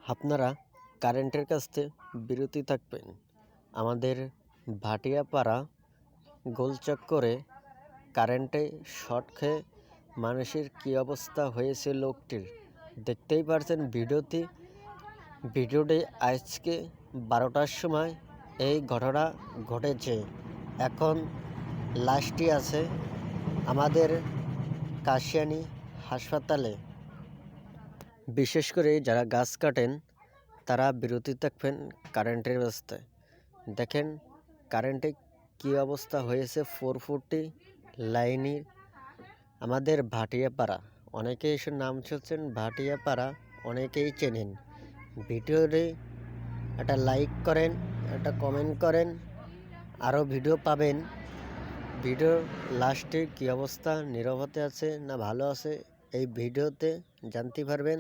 আপনারা কারেন্টের কাছ থেকে বিরতি থাকবেন। আমাদের ভাটিয়াপাড়া গোলচক্করে কারেন্টে শর্ট খেয়ে মানুষের কী অবস্থা হয়েছে লোকটির দেখতেই পারছেন ভিডিওটি আজকে 12টার সময় এই ঘটনা ঘটেছে। এখন লাশটি আছে আমাদের কাশিয়ানী হাসপাতালে। বিশেষ করে যারা গাছ কাটেন তারা বিরতি থাকবেন কারেন্টের ব্যবস্থায়। দেখেন কারেন্টে কী অবস্থা হয়েছে 440 লাইনের আমাদের ভাটিয়াপাড়া। অনেকেই এসব নাম শুনছেন ভাটিয়াপাড়া, অনেকেই চেনেন। ভিডিওটি একটা লাইক করেন, একটা কমেন্ট করেন, আরও ভিডিও পাবেন। ভিডিও লাস্টে কী অবস্থা, নীরবতা আছে না ভালো আছে এই ভিডিওতে জানতে পারবেন।